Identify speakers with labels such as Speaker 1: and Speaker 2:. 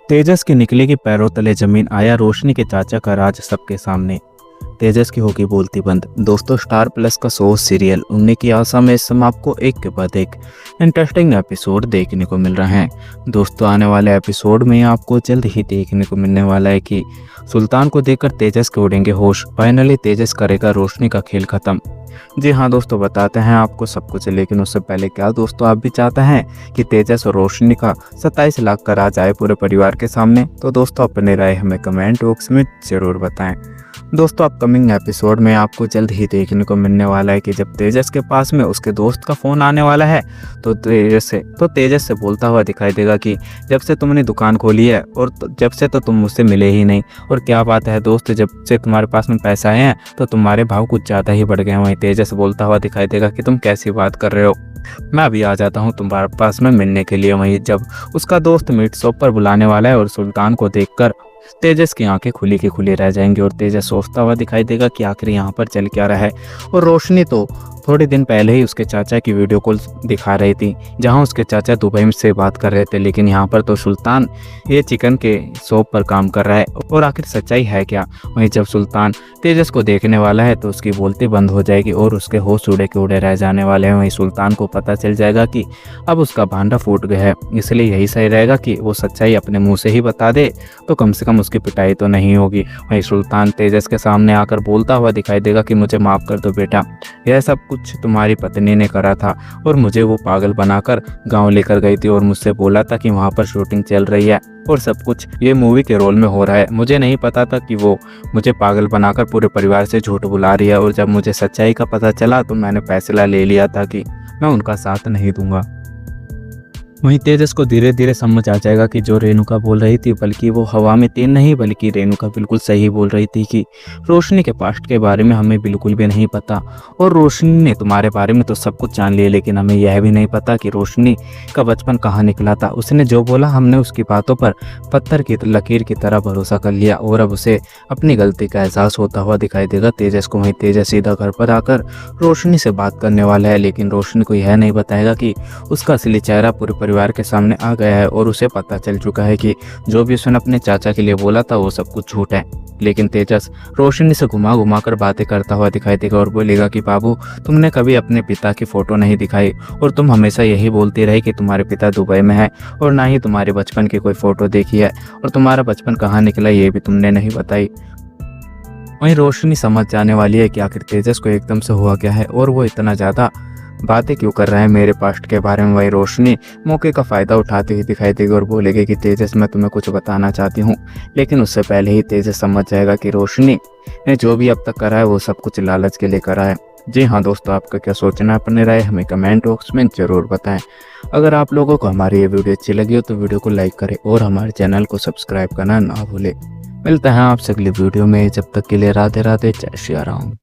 Speaker 1: तेजस की निकलेगी पैरों तले जमीन, आया रोशनी के चाचा का राज सबके सामने। तेजस की होगी बोलती बंद। दोस्तों, स्टार प्लस का शो सीरियल उड़ने की आशा में इस समय आपको एक के बाद एक इंटरेस्टिंग एपिसोड देखने को मिल रहे हैं। दोस्तों, आने वाले एपिसोड में आपको जल्द ही देखने को मिलने वाला है कि सुल्तान को देखकर तेजस के उड़ेंगे होश। फाइनली तेजस करेगा रोशनी का खेल खत्म। जी हाँ दोस्तों, बताते हैं आपको सब कुछ, लेकिन उससे पहले क्या दोस्तों आप भी चाहते हैं कि तेजस और रोशनी का 27 लाख का राज आए पूरे परिवार के सामने? तो दोस्तों अपनी राय हमें कमेंट बॉक्स में ज़रूर बताएं। दोस्तों, अपकमिंग एपिसोड में आपको जल्द ही देखने को मिलने वाला है कि जब तेजस के पास में उसके दोस्त का फ़ोन आने वाला है तो तेजस से बोलता हुआ दिखाई देगा कि जब से तुमने दुकान खोली है और जब से तो तुम मुझसे मिले ही नहीं। और क्या बात है दोस्त, जब से तुम्हारे पास में पैसा आए हैं तो तुम्हारे भाव कुछ ज़्यादा ही बढ़ गए हैं। वहीं तेजस बोलता हुआ दिखाई देगा कि तुम कैसी बात कर रहे हो, मैं अभी आ जाता हूँ तुम्हारे पास में मिलने के लिए। वहीं जब उसका दोस्त मीट शॉप पर बुलाने वाला है और सुल्तान को देखकर तेजस की आंखें खुली की खुली रह जाएंगी और तेजस सोचता हुआ दिखाई देगा कि आखिर यहाँ पर चल क्या रहा है। और रोशनी तो थोड़े दिन पहले ही उसके चाचा की वीडियो कॉल दिखा रही थी, जहाँ उसके चाचा दुबई में से बात कर रहे थे, लेकिन यहाँ पर तो सुल्तान ये चिकन के शॉप पर काम कर रहा है। और आखिर सच्चाई है क्या? वहीं जब सुल्तान तेजस को देखने वाला है तो उसकी बोलती बंद हो जाएगी और उसके होश उड़े के उड़े रह जाने वाले हैं। वहीं सुल्तान को पता चल जाएगा कि अब उसका भांडा फूट गया है, इसलिए यही सही रहेगा कि वो सच्चाई अपने मुँह से ही बता दे, तो कम से कम उसकी पिटाई तो नहीं होगी। वहीं सुल्तान तेजस के सामने आकर बोलता हुआ दिखाई देगा कि मुझे माफ़ कर दो बेटा, यह सब कुछ तुम्हारी पत्नी ने करा था और मुझे वो पागल बनाकर गांव लेकर गई थी और मुझसे बोला था कि वहां पर शूटिंग चल रही है और सब कुछ ये मूवी के रोल में हो रहा है। मुझे नहीं पता था कि वो मुझे पागल बनाकर पूरे परिवार से झूठ बुला रही है। और जब मुझे सच्चाई का पता चला तो मैंने फैसला ले लिया था कि मैं उनका साथ नहीं दूंगा। वहीं तेजस को धीरे धीरे समझ आ जाएगा कि जो रेणुका बोल रही थी बल्कि वो हवा में तीर नहीं, बल्कि रेणुका बिल्कुल सही बोल रही थी कि रोशनी के पास्ट के बारे में हमें बिल्कुल भी नहीं पता और रोशनी ने तुम्हारे बारे में तो सब कुछ जान लिया, लेकिन हमें यह भी नहीं पता कि रोशनी का बचपन कहाँ निकला था। उसने जो बोला हमने उसकी बातों पर पत्थर की लकीर की तरह भरोसा कर लिया और अब उसे अपनी गलती का एहसास होता हुआ दिखाई देगा तेजस को। वहीं तेजस सीधा घर पर आकर रोशनी से बात करने वाला है, लेकिन रोशनी को यह नहीं बताएगा कि उसका असली चेहरा पूरे परिवार के सामने आ गया है और उसे पता चल चुका है कि जो भी उसने अपने चाचा के लिए बोला था वो सब कुछ झूठ है। लेकिन तेजस रोशनी से घुमा घुमा कर बातें करता हुआ दिखाई देगा और बोलेगा कि बाबू, तुमने कभी अपने पिता की फोटो नहीं दिखाई और तुम हमेशा यही बोलती रही कि तुम्हारे पिता दुबई में है और ना ही तुम्हारे बचपन की कोई फोटो देखी है और तुम्हारा बचपन कहाँ निकला ये भी तुमने नहीं बताई। वहीं रोशनी समझ जाने वाली है कि आखिर तेजस को एकदम से हुआ क्या है और वो इतना ज़्यादा बातें क्यों कर रहे हैं मेरे पास्ट के बारे में। वही रोशनी मौके का फ़ायदा उठाती हुई दिखाई देगी और बोलेगी कि तेजस, मैं तुम्हें कुछ बताना चाहती हूँ। लेकिन उससे पहले ही तेजस समझ जाएगा कि रोशनी ने जो भी अब तक करा है वो सब कुछ लालच के लिए करा है। जी हाँ दोस्तों, आपका क्या सोचना है? अपनी राय हमें कमेंट बॉक्स में ज़रूर बताएं। अगर आप लोगों को हमारी ये वीडियो अच्छी लगी हो तो वीडियो को लाइक करें और हमारे चैनल को सब्सक्राइब करना ना भूलें। मिलते हैं आपसे अगली वीडियो में, जब तक के लिए राधे राधे, जय श्री राम।